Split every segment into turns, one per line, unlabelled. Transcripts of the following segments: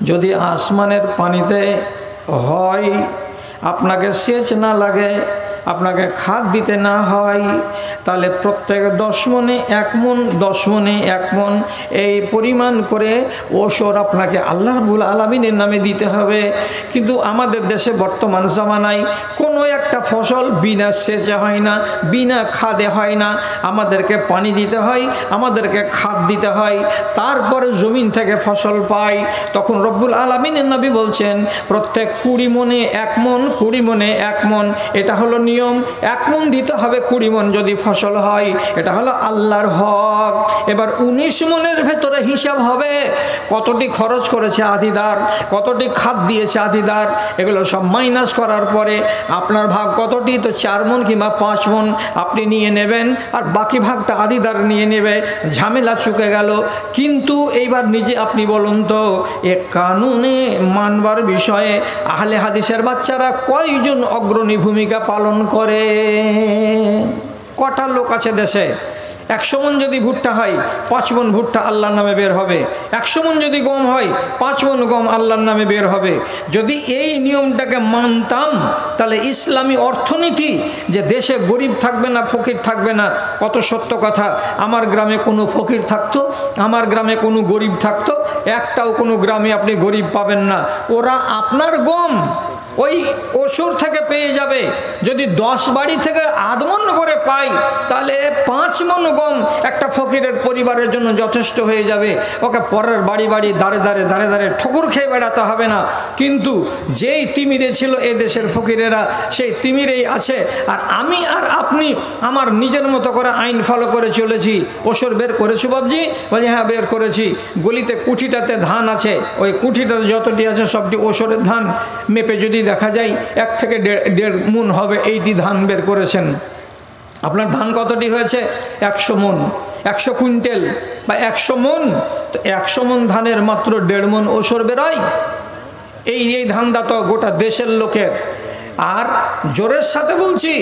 যদি আসমানের পানিতে হয়, আপনাকে সেচ না লাগে, আপনাকে খাদ দিতে না হয়, তাহলে প্রত্যেক 10 মণে 1 মণ 10 মণে 1 মণ এই পরিমাণ করে ওষুধ আপনাকে আল্লাহ রাব্বুল আলামিনের নামে দিতে হবে। কিন্তু আমাদের দেশে বর্তমান জামানায় কোনো একটা ফসল বিনা সেচে হয় না, বিনা খাদে হয় না। আমাদেরকে পানি দিতে হয়, আমাদেরকে খাদ দিতে হয়, তারপরে জমিন থেকে ফসল পাই। তখন রব্বুল আলামিনের নবী বলছেন প্রত্যেক 20 মণে 1 মণ 20 মণে 1 মণ, এটা হলো নিয়ম। 1 মণ দিতে হবে 20 মণ যদি ফসল হয়, এটা হলো আল্লাহর হক। এবার 19 মণের ভেতরে হিসাব হবে কতটি খরচ করেছে আদিদার, কতটি খাদ দিয়েছে আদিদার, এগুলো সব মাইনাস করার পরে আপনার ভাগ কতটি, তো 4 মণ কিংবা 5 মণ আপনি নিয়ে নেবেন, আর বাকি ভাগটা আদিদার নিয়ে নেবে, ঝামেলা চুকে গেল। কিন্তু এইবার নিজে আপনি বলুন তো, এ কানুনে মানবার বিষয়ে আহলে হাদিসের বাচ্চারা কয়জন অগ্রণী ভূমিকা পালন করে? কটা লোক আছে দেশে? 100 মণ যদি ভুট্টা হয় 5 মণ ভুট্টা আল্লাহর নামে বের হবে, 100 মণ যদি গম হয় 5 মণ গম আল্লাহর নামে বের হবে। যদি এই নিয়মটাকে মানতাম তাহলে ইসলামী অর্থনীতি, যে দেশে গরিব থাকবে না ফকির থাকবে না, কত সত্য কথা। আমার গ্রামে কোনো ফকির থাকতো, আমার গ্রামে কোনো গরিব থাকতো, একটাও কোনো গ্রামে আপনি গরিব পাবেন না। ওরা আপনার গম ওই ওষুধ থেকে পেয়ে যাবে। যদি 10 বাড়ি থেকে 8 মণ করে পাই, তাহলে 5 মণ গম একটা ফকিরের পরিবারের জন্য যথেষ্ট হয়ে যাবে। ওকে পরের বাড়ি বাড়ি দাঁড়ে দাঁড়ে দাঁড়ে দাঁড়ে ঠকুর খেয়ে বেড়াতে হবে না। কিন্তু যেই তিমিরে ছিল এ দেশের ফকিরেরা, সেই তিমিরেই আছে। আর আমি আর আপনি আমার নিজের মতো করে আইন ফলো করে চলেছি। ওষুধ বের করেছি বাবজি? বলছি হ্যাঁ বের করেছি। গলিতে কুঠিটাতে ধান আছে, ওই কুঠিটাতে যতটি আছে সবটি ওষুধের ধান। মেপে যদি দেখা যায় 1 থেকে 1.5 মণ হবে, এইটি ধান বের করেছেন। আপনার ধান কতটি হয়েছে? 100 মণ, 100 কুইন্টাল বা 100 মণ। তো 100 মণ ধানের মাত্র 1.5 মণ ওষুধ বেরোয়। এই ধান্দা তো গোটা দেশের লোকের। আর জোরের সাথে বলছি,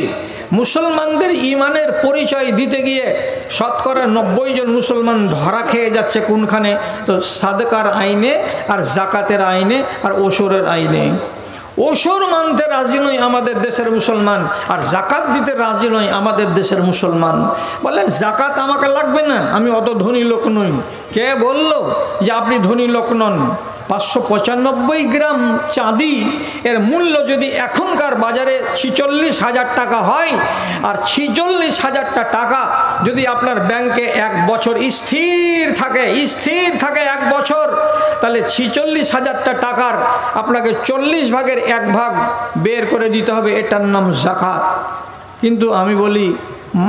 মুসলমানদের ইমানের পরিচয় দিতে গিয়ে শতকরা 90 জন মুসলমান ধরা খেয়ে যাচ্ছে কোনখানে? তো সাদকার আইনে, আর জাকাতের আইনে, আর ওষুধের আইনে। ওষুধ মানতে রাজি নয় আমাদের দেশের মুসলমান, আর জাকাত দিতে রাজি নয় আমাদের দেশের মুসলমান। বলে জাকাত আমাকে লাগবে না, আমি অত ধনী লোক নই। কে বলল যে আপনি ধনী লোক নন? 595 গ্রাম চাঁদি এর মূল্য যদি এখনকার বাজারে 46,000 টাকা হয়, আর 46,000 টাকা যদি আপনার ব্যাংকে 1 বছর স্থির থাকে 1 বছর, তাহলে 46,000 টাকার আপনাকে 40 ভাগের 1 ভাগ বের করে দিতে হবে, এটার নাম জাকাত। কিন্তু আমি বলি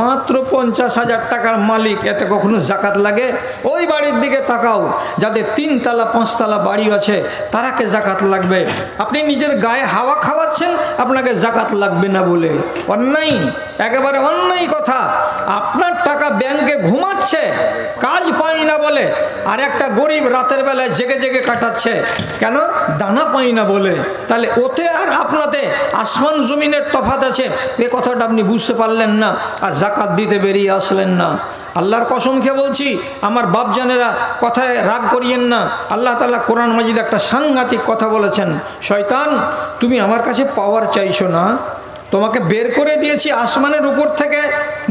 মাত্র 50,000 টাকার মালিক, এতে কখনো জাকাত লাগে? ওই বাড়ির দিকে তাকাও যাদের 3 তলা 5 তলা বাড়ি আছে, তারাকে জাকাত লাগবে। আপনি নিজের গায়ে হাওয়া খাওয়াচ্ছেন, আপনাকে জাকাত লাগবে না বলে। অন্যায়, একেবারে অন্যায় কথা। আপনার টাকা ব্যাংকে ঘুমাচ্ছে কাজ পাই না বলে, আর একটা গরিব রাতের বেলায় জেগে জেগে কাটাচ্ছে কেন? দানা পাই না বলে। তাহলে ওতে আর আপনাতে আসমান জমিনের তফাৎ আছে। এ কথাটা আপনি বুঝতে পারলেন না, আর জাকাত দিতে বেরিয়ে আসলেন না। আল্লাহর কসম খেয়ে বলছি, আমার বাপজানেরা কথায় রাগ করিয়েন না। আল্লাহ তাআলা কোরআন মাজিদ একটা সাংঘাতিক কথা বলেছেন, শয়তান তুমি আমার কাছে পাওয়ার চাইছো না, তোমাকে বের করে দিয়েছি আসমানের উপর থেকে,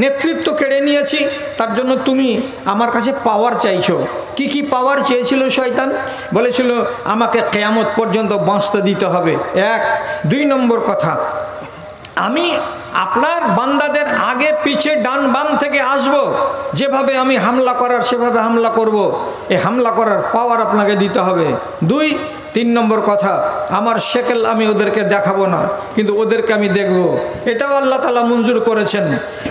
নেতৃত্ব কেড়ে নিয়েছি, তার জন্য তুমি আমার কাছে পাওয়ার চাইছো। কি কি পাওয়ার চেয়েছিল শয়তান? বলেছিল আমাকে কিয়ামত পর্যন্ত বাঁচতে দিতে হবে। 1 2 নম্বর কথা, আমি আপনার বান্দাদের আগে পিছে ডান বাম থেকে আসব, যেভাবে আমি হামলা করার সেভাবে হামলা করব। এই হামলা করার পাওয়ার আপনাকে দিতে হবে। 2 3 নম্বর কথা, আমার শেকেল আমি ওদেরকে দেখাবো না, কিন্তু ওদেরকে আমি দেখব। এটাও আল্লাহ তাআলা মঞ্জুর করেছেন।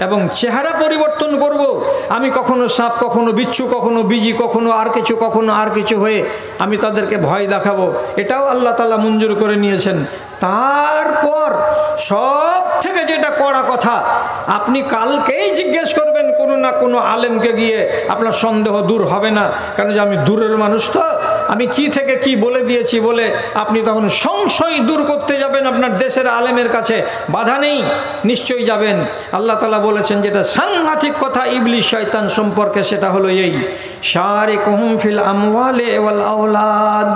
এবং চেহারা পরিবর্তন করব। আমি কখনো সাপ, কখনো বিচ্ছু, কখনো বিজি, কখনো আর কিছু হয়ে আমি তাদেরকে ভয় দেখাবো। এটাও আল্লাহ তাআলা মঞ্জুর করে নিয়েছেন। তারপর সব থেকে যেটা কড়া কথা, আপনি কালকেই জিজ্ঞেস করবেন কোনো না কোনো আলেমকে গিয়ে, আপনার সন্দেহ দূর হবে না। কেন যে আমি দূরের মানুষ, তো আমি কি থেকে কি বলে দিয়েছি বলে আপনি তখন সংশয় দূর করতে যাবেন আপনার দেশের আলেমের কাছে। বাধা নেই, নিশ্চয়ই যাবেন। আল্লাহ তাআলা বলেছেন যেটা সাংঘাতিক কথা ইবলিস শয়তান সম্পর্কে, সেটা হলো এই শারিকুহুম ফিল আমওয়ালি ওয়াল আওলাদ।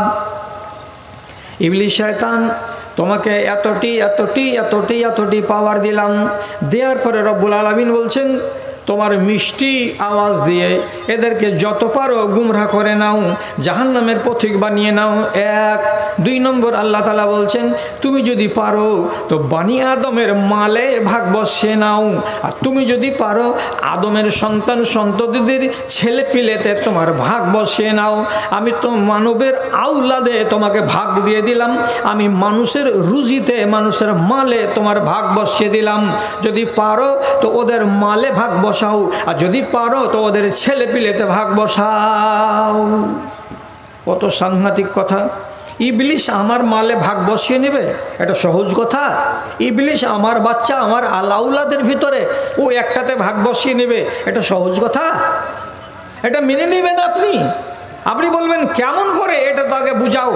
ইবলিস শয়তান তোমাকে এতটি পাওয়ার দিলাম, দেওয়ার পরে রব্বুল আলামিন বলছেন তোমার মিষ্টি আওয়াজ দিয়ে এদেরকে যত পারো গুমরাহ করে নাও, জাহান্নামের পথিক বানিয়ে নাও। 1 2 নম্বর আল্লাহ তাআলা বলছেন তুমি যদি পারো তো বানি আদমের মালে ভাগ বসিয়ে নাও, আর তুমি যদি পারো আদমের সন্তান সন্ততিদের ছেলে পিলেতে তোমার ভাগ বসিয়ে নাও। আমি তো মানবের আওলাদে তোমাকে ভাগ দিয়ে দিলাম, আমি মানুষের রুজিতে মানুষের মালে তোমার ভাগ বসিয়ে দিলাম। যদি পারো তো ওদের মালে ভাগ বসাও, আর যদি পারো তো ওদের ছেলে পিলেতে ভাগ বসাও। কত সাংঘাতিক কথা! ইবলিস আমার মালে ভাগ বসিয়ে নেবে, এটা সহজ কথা? ইবলিস আমার বাচ্চা আমার আলাউলাদের ভিতরে ও একটাতে ভাগ বসিয়ে নেবে, এটা সহজ কথা? এটা মেনে নেবেন আপনি? আপনি বলবেন কেমন করে, এটা তো আগে বুঝাও।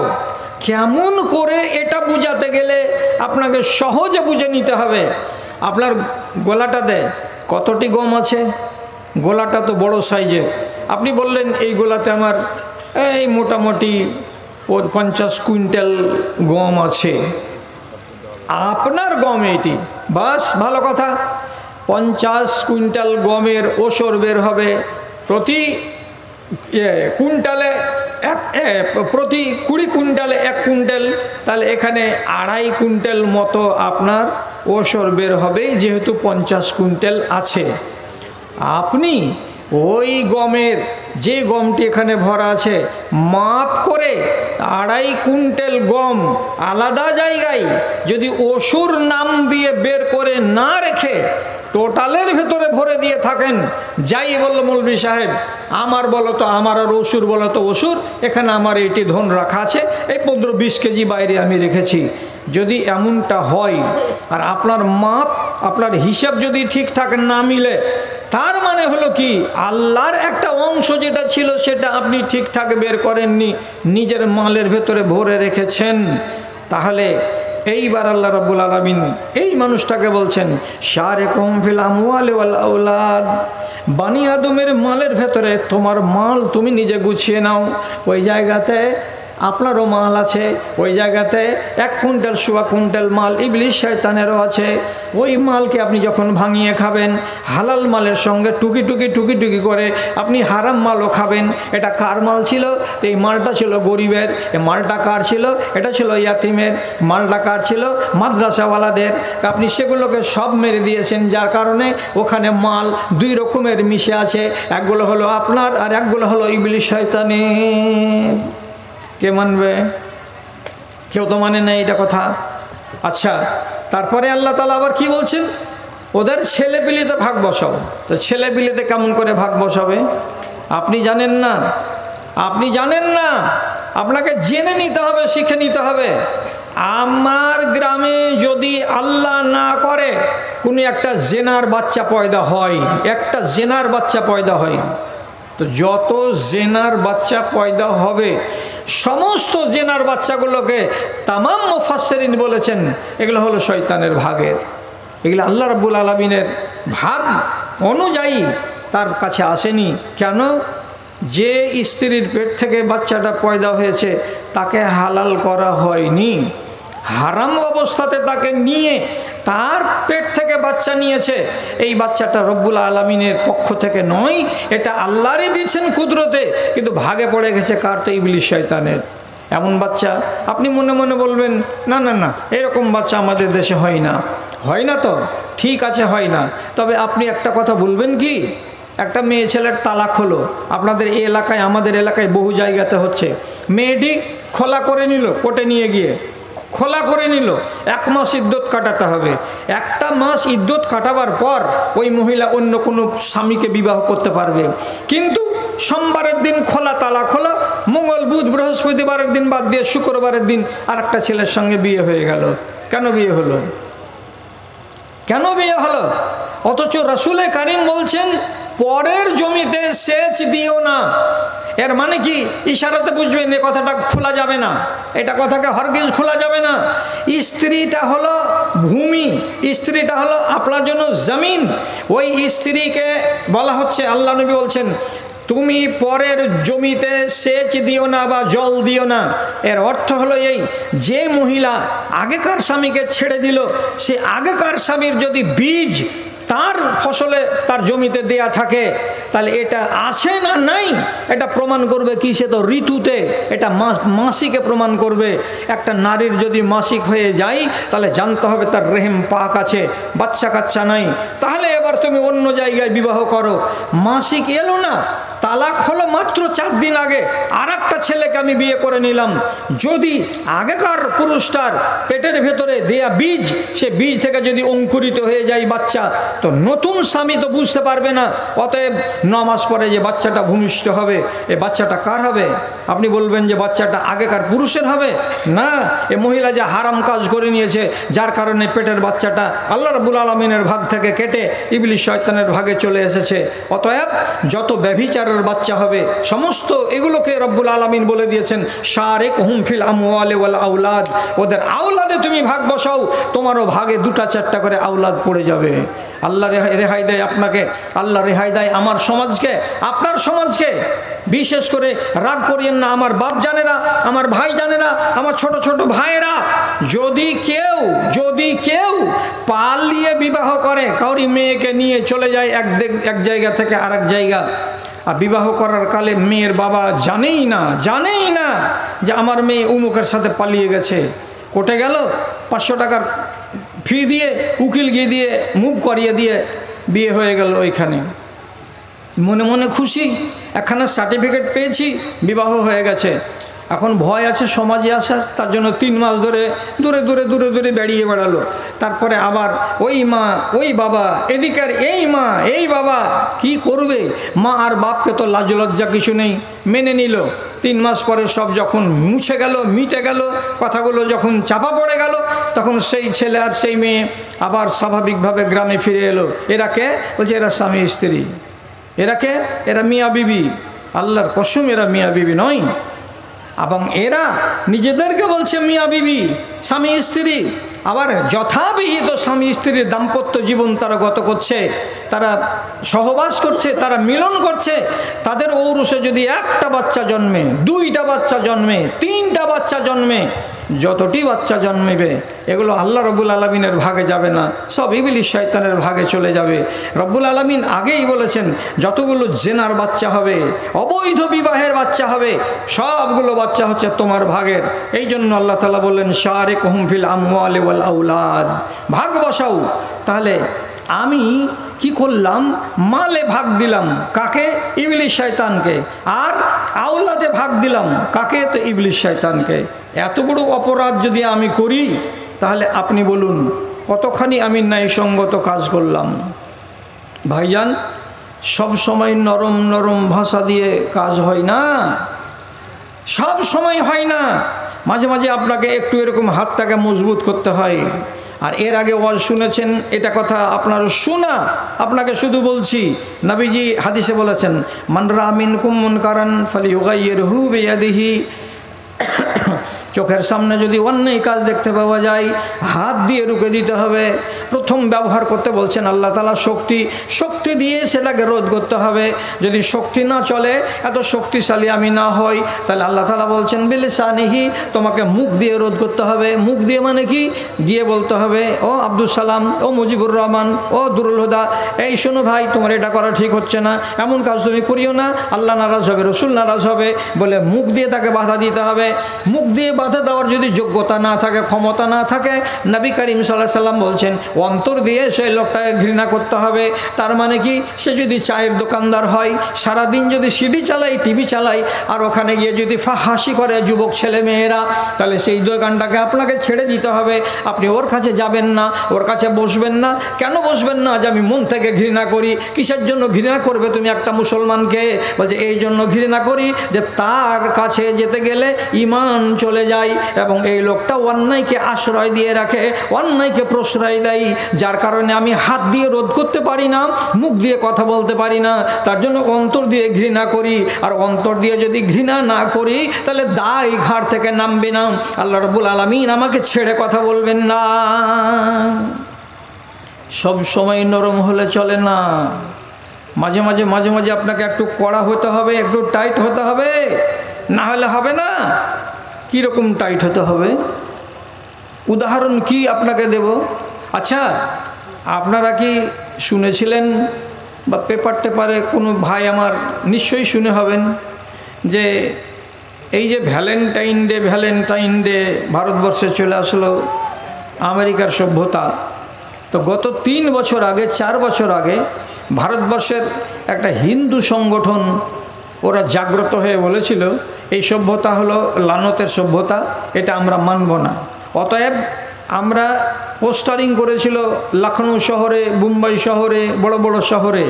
কেমন করে এটা বুঝাতে গেলে আপনাকে সহজে বুঝে নিতে হবে। আপনার গোলাটাতে কতটি গম আছে? গোলাটা তো বড় সাইজের। আপনি বললেন এই গোলাতে আমার এই মোটামুটি 50 কুইন্টাল গম আছে। আপনার গম এইটি, বাস ভালো কথা। 50 কুইন্টাল গমের ওসর বের হবে, প্রতি কুইন্টালে প্রতি 20 কুইন্টালে 1 কুইন্টাল, তাহলে এখানে 2.5 কুইন্টাল মতো আপনার ওসর বের হবে, যেহেতু 50 কুইন্টাল আছে। আপনি ওই গমের যে গমটি এখানে ভরা আছে মাপ করে 2.5 কুইন্টাল গম আলাদা জায়গায় যদি ওসুর নাম দিয়ে বের করে না রেখে টোটালের ভেতরে ভরে দিয়ে থাকেন, যাই বলল মৌলভী সাহেব আমার বলো তো আমার, আর ওসুর বলো তো ওসুর, এখানে আমার এইটি ধন রাখা আছে, এই 15-20 কেজি বাইরে আমি রেখেছি। যদি এমনটা হয় আর আপনার মাপ আপনার হিসাব যদি ঠিকঠাক না মিলে, তার মানে হলো কি আল্লাহর একটা অংশ যেটা ছিল সেটা আপনি ঠিকঠাক বের করেননি, নিজের মালের ভেতরে ভরে রেখেছেন। তাহলে এইবার আল্লাহ রাব্বুল আলামিন এই মানুষটাকে বলছেন শারিকুম ফিল আমওয়ালি ওয়াল আওলাদ, বানি আদমের মালের ভেতরে তোমার মাল তুমি নিজে গুছিয়ে নাও। ওই জায়গাতে আপনারও মাল আছে, ওই জায়গাতে 1 কুইন্টাল 1.25 কুইন্টাল মাল ইবলিস শয়তানেরও আছে। ওই মালকে আপনি যখন ভাঙিয়ে খাবেন, হালাল মালের সঙ্গে টুকি টুকি করে আপনি হারাম মালও খাবেন। এটা কার মাল ছিল? তো এই মালটা ছিল গরিবের। এই মালটা কার ছিল? এটা ছিল ইয়াতিমের। মালটা কার ছিল? মাদ্রাসাওয়ালাদের। আপনি সেগুলোকে সব মেরে দিয়েছেন, যার কারণে ওখানে মাল 2 রকমের মিশে আছে, একগুলো হলো আপনার আর একগুলো হলো ইবলিস শয়তানের। কে মানবে? কেউ তো মানে না এটা কথা। আচ্ছা, তারপরে আল্লাহ তাআলা আবার কি বলছেন? ওদের ছেলেপিলিতে ভাগ বসাও। তো ছেলেপিলিতে কেমন করে ভাগ বসাবে? আপনি জানেন না, আপনি জানেন না, আপনাকে জেনে নিতে হবে, শিখে নিতে হবে। আমার গ্রামে যদি আল্লাহ না করে কোনো একটা জেনার বাচ্চা পয়দা হয়, একটা জেনার বাচ্চা পয়দা হয়, তো যত জেনার বাচ্চা পয়দা হবে সমস্ত জেনার বাচ্চাগুলোকে তামাম মুফাসসিরিন বলেছেন এগুলো হলো শয়তানের ভাগের। এগুলো আল্লাহ রাব্বুল আলামিনের ভাগ অনুযায়ী তার কাছে আসেনি। কেন? যে স্ত্রীর পেট থেকে বাচ্চাটা পয়দা হয়েছে তাকে হালাল করা হয়নি, হারাম অবস্থাতে তাকে নিয়ে তার পেট থেকে বাচ্চা নিয়েছে। এই বাচ্চাটা রব্বুল আলামিনের পক্ষ থেকে নয়, এটা আল্লাহরই দিয়েছেন কুদরতে, কিন্তু ভাগে পড়ে গেছে কার? তো ইবলিস শয়তানের। এমন বাচ্চা আপনি মনে মনে বলবেন না না না এরকম বাচ্চা আমাদের দেশে হয় না। হয় না তো ঠিক আছে, হয় না। তবে আপনি একটা কথা বলবেন কি, একটা মেয়ে ছেলের তালাক হলো, আপনাদের এই এলাকায় আমাদের এলাকায় বহু জায়গাতে হচ্ছে, মেয়েটি খোলা করে নিল, কোর্টে নিয়ে গিয়ে খোলা করে নিল, 1 মাস ইদ্যত কাটাতে হবে। 1টা মাস ইদ্যত কাটাবার পর ওই মহিলা অন্য কোনো স্বামীকে বিবাহ করতে পারবে। কিন্তু সোমবারের দিন খোলা, তালাক হলো, মঙ্গল বুধ বৃহস্পতিবারের দিন বাদ দিয়ে শুক্রবারের দিন আর একটা ছেলের সঙ্গে বিয়ে হয়ে গেল। কেন বিয়ে হলো? কেন বিয়ে হলো? অথচ রাসূল কারীম বলছেন পরের জমিতে সেচ দিও না। এর মানে কি? ইশারাতে বুঝবেন এই কথাটা খোলা যাবে না, এটা কথাকে হরগিজ খোলা যাবে না। স্ত্রীটা হলো ভূমি, স্ত্রীটা হলো আপনার জন্য জমিন। ওই স্ত্রীকে বলা হচ্ছে, আল্লাহ নবী বলছেন তুমি পরের জমিতে সেচ দিও না বা জল দিও না। এর অর্থ হলো এই, যে মহিলা আগেকার স্বামীকে ছেড়ে দিল, সে আগেকার স্বামীর যদি বীজ তার ফসলে তার জমিতে দেয়া থাকে, তাহলে এটা আছে না নাই এটা প্রমাণ করবে কি? সে তো ঋতুতে, এটা মাসিকে প্রমাণ করবে। একটা নারীর যদি মাসিক হয়ে যায়, তাহলে জানতে হবে তার রেহেম পাক আছে, বাচ্চা কাচ্চা নাই। তাহলে এবার তুমি অন্য জায়গায় বিবাহ করো। মাসিক এলো না, তালাক হলো মাত্র 4 দিন আগে, আর একটা ছেলেকে আমি বিয়ে করে নিলাম। যদি আগেকার পুরুষটার পেটের ভেতরে দেয়া বীজ, সে বীজ থেকে যদি অঙ্কুরিত হয়ে যায় বাচ্চা, তো নতুন স্বামী তো বুঝতে পারবে না। অতএব 9 মাস পরে যে বাচ্চাটা ভূমিষ্ঠ হবে, এই বাচ্চাটা কার হবে? আপনি বলবেন যে বাচ্চাটা আগেকার পুরুষের হবে? না, এ মহিলা যে হারাম কাজ করে নিয়েছে, যার কারণে পেটের বাচ্চাটা আল্লাহ রাব্বুল আলামিনের ভাগ থেকে কেটে ইবলিস শয়তানের ভাগে চলে এসেছে। অতএব যত ব্যভিচারের বাচ্চা হবে, সমস্ত এগুলোকে রব্বুল আলামিন বলে দিয়েছেন শারিকহুম ফিল আমওয়ালি ওয়াল আওলাদ। ওদের আওলাদে তুমি ভাগ বসাও, তোমারও ভাগে 2টা-4টা করে আওলাদ পড়ে যাবে। আল্লাহ রেহাই দেয় আপনাকে, আল্লাহ রেহাই দেয় আমার সমাজকে, আপনার সমাজকে। বিশেষ করে রাগ করিয়েন না, আমার বাপ জানে না, আমার ভাই জানে না, আমার ছোট ছোট ভাইয়েরা, যদি কেউ পালিয়ে বিবাহ করে, কাউরি মেয়েকে নিয়ে চলে যায় এক জায়গা থেকে আরেক জায়গা, আর বিবাহ করার কালে মেয়ের বাবা জানেই না যে আমার মেয়ে উমুকের সাথে পালিয়ে গেছে, কোর্টে গেল, 500 টাকার ফি দিয়ে, উকিল গিয়ে দিয়ে মুভ করিয়ে দিয়ে বিয়ে হয়ে গেল। ওইখানে মনে মনে খুশি, একখানা সার্টিফিকেট পেয়েছি, বিবাহ হয়ে গেছে। এখন ভয় আছে সমাজে আসার, তার জন্য 3 মাস ধরে দূরে বেরিয়ে বেড়ালো। তারপরে আবার ওই মা ওই বাবা, এদিকার এই মা এই বাবা, কি করবে? মা আর বাপকে তো লাজ লজ্জা কিছু নেই, মেনে নিল। 3 মাস পরে সব যখন মিটে গেল, কথাগুলো যখন চাপা পড়ে গেল, তখন সেই ছেলে আর সেই মেয়ে আবার স্বাভাবিকভাবে গ্রামে ফিরে এলো। এরা কে? বলছে এরা স্বামী স্ত্রী। এরা কে? এরা মিয়া বিবি। আল্লাহর কসম, এরা মিয়া বিবি নয়। এবং এরা নিজেদেরকে বলছে মিয়া বিবি, স্বামী স্ত্রী। আবার যথাবিহিত স্বামী স্ত্রীর দাম্পত্য জীবন তারা গত করছে, তারা সহবাস করছে, তারা মিলন করছে। তাদের ঔরসে যদি 1টা বাচ্চা জন্মে, 2টা বাচ্চা জন্মে, 3টা বাচ্চা জন্মে, যতটি বাচ্চা জন্মেবে, এগুলো আল্লাহ রব্বুল আলামিনের ভাগে যাবে না, সব ইবলিস শয়তানের ভাগে চলে যাবে। রব্বুল আলামিন আগেই বলেছেন যতগুলো জেনার বাচ্চা হবে, অবৈধ বিবাহের বাচ্চা হবে, সবগুলো বাচ্চা হচ্ছে তোমার ভাগের। এই জন্য আল্লাহ তাআলা বললেন শারিকহুম ফিল আমওয়ালি ওয়াল আওলাদ, ভাগ বসাও। তাহলে আমি কি করলাম? মালে ভাগ দিলাম, কাকে? ইবলিস শয়তানকে। আর আওলাদে ভাগ দিলাম, কাকে? তো ইবলিস শয়তানকে। এত বড় অপরাধ যদি আমি করি, তাহলে আপনি বলুন কতখানি আমি ন্যায়সঙ্গত কাজ করলাম। ভাইজান, সব সময় নরম নরম ভাষা দিয়ে কাজ হয় না, সব সময় হয় না। মাঝে মাঝে আপনাকে একটু এরকম হাতটাকে মজবুত করতে হয়। আর এর আগে ওয়াজ শুনেছেন, এটা কথা আপনার শোনা, আপনাকে শুধু বলছি। নবীজি হাদিসে বলেছেন মান রা মিনকুম মুনকারান ফালিয়ুগাইয়িরহু বিয়াদিহি। চোখের সামনে যদি অন্যায় কাজ দেখতে পাওয়া যায়, হাত দিয়ে রুখে দিতে হবে। প্রথম ব্যবহার করতে বলছেন আল্লাহ তাআলা শক্তি দিয়ে সেটাকে রোধ করতে হবে। যদি শক্তি না চলে, এত শক্তিশালী আমি না হই, তাহলে আল্লাহ তাআলা বলছেন বিলিসানিহি, তোমাকে মুখ দিয়ে রোধ করতে হবে। মুখ দিয়ে মানে কি? গিয়ে বলতে হবে ও আব্দুল সালাম, ও মুজিবুর রহমান, ও দুরুল হুদা, এই শোনো ভাই, তোমার এটা করা ঠিক হচ্ছে না, এমন কাজ তুমি করিও না, আল্লাহ নারাজ হবে, রসুল নারাজ হবে, বলে মুখ দিয়ে তাকে বাধা দিতে হবে। মুখ দিয়ে বাধা দেওয়ার যদি যোগ্যতা না থাকে, ক্ষমতা না থাকে, নবী করিম সাল্লাল্লাহু আলাইহি ওয়াসাল্লাম বলছেন অন্তর দিয়ে সেই লোকটাকে ঘৃণা করতে হবে। তার মানে কি? সে যদি চায়ের দোকানদার হয়, সারাদিন যদি সিডি চালায়, টিভি চালায়, আর ওখানে গিয়ে যদি ফাহাসি করে যুবক ছেলে মেয়েরা, তাহলে সেই দোকানটাকে আপনাকে ছেড়ে দিতে হবে। আপনি ওর কাছে যাবেন না, ওর কাছে বসবেন না। কেন বসবেন না? যে আমি মন থেকে ঘৃণা করি। কিসের জন্য ঘৃণা করবে তুমি একটা মুসলমানকে? বলছে এই জন্য ঘৃণা করি যে তার কাছে যেতে গেলে ঈমান চলে যায়, এবং এই লোকটা অন্যায়কে আশ্রয় দিয়ে রাখে, অন্যায়কে প্রশ্রয় দেয়, যার কারণে আমি হাত দিয়ে রোধ করতে পারি না, মুখ দিয়ে কথা বলতে পারি না। তার জন্য অন্তর দিয়ে ঘৃণা করি। আর অন্তর দিয়ে যদি ঘৃণা না করি, তাহলে দায় ঘাট থেকে নামবে না। আল্লাহ রাব্বুল আলামিন আমাকে ছেড়ে কথা বলবেন না। সব সময় নরম হলে চলে না। মাঝে মাঝে মাঝে মাঝে আপনাকে একটু কড়া হতে হবে, একটু টাইট হতে হবে, না হলে হবে না। কীরকম টাইট হতে হবে? উদাহরণ কি আপনাকে দেব। আচ্ছা, আপনারা কি শুনেছিলেন বা পেপার টেপারে কোনো ভাই আমার নিশ্চয়ই শুনে হবেন যে এই যে ভ্যালেন্টাইন ডে ভারতবর্ষে চলে আসলো, আমেরিকার সভ্যতা। তো গত 3 বছর আগে 4 বছর আগে ভারতবর্ষের একটা হিন্দু সংগঠন ওরা জাগ্রত হয়ে বলেছিল এই সভ্যতা হলো লানতের সভ্যতা, এটা আমরা মানব না। অতএব আমরা পোস্টারিং করেছিল লখনৌ শহরে, মুম্বাই শহরে, বড় বড় শহরে,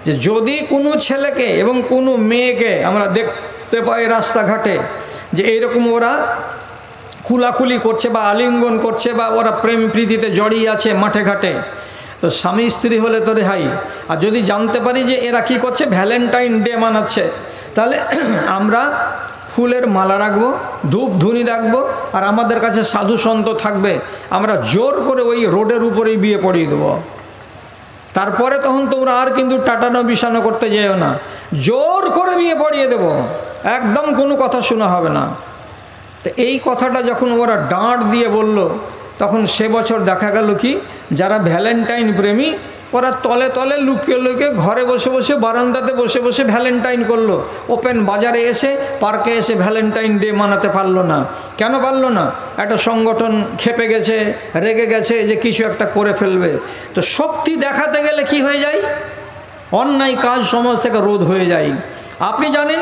যে যদি কোনো ছেলেকে এবং কোনো মেয়েকে আমরা দেখতে পাই রাস্তাঘাটে যে এইরকম ওরা কুলাকুলি করছে বা আলিঙ্গন করছে বা ওরা প্রেম প্রীতিতে জড়িয়ে আছে মাঠে ঘাটে, তো স্বামী স্ত্রী হলে তো রেহাই। আর যদি জানতে পারি যে এরা কি করছে, ভ্যালেন্টাইন ডে মানাচ্ছে, তাহলে আমরা ফুলের মালা রাখবো, ধূপ ধুনি রাখবো, আর আমাদের কাছে সাধু সন্ত থাকবে, আমরা জোর করে ওই রোডের উপরেই বিয়ে পড়িয়ে দেবো। তারপরে তখন তোমরা আর কিন্তু টাটানো বিছানো করতে যেও না, জোর করে বিয়ে পড়িয়ে দেবো, একদম কোনো কথা শোনা হবে না। তো এই কথাটা যখন ওরা ডাঁট দিয়ে বলল, তখন সে বছর দেখা গেল কি, যারা ভ্যালেন্টাইন প্রেমী ওরা তলে তলে লুকিয়ে লুকিয়ে ঘরে বসে বসে বারান্দাতে বসে বসে ভ্যালেন্টাইন করলো। ওপেন বাজারে এসে, পার্কে এসে ভ্যালেন্টাইন ডে মানাতে পারলো না। কেন পারলো না? একটা সংগঠন খেপে গেছে, রেগে গেছে যে কিছু একটা করে ফেলবে। তো শক্তি দেখাতে গেলে কি হয়ে যায়, অন্যায় কাজ সমাজ থেকে রোধ হয়ে যায়। আপনি জানেন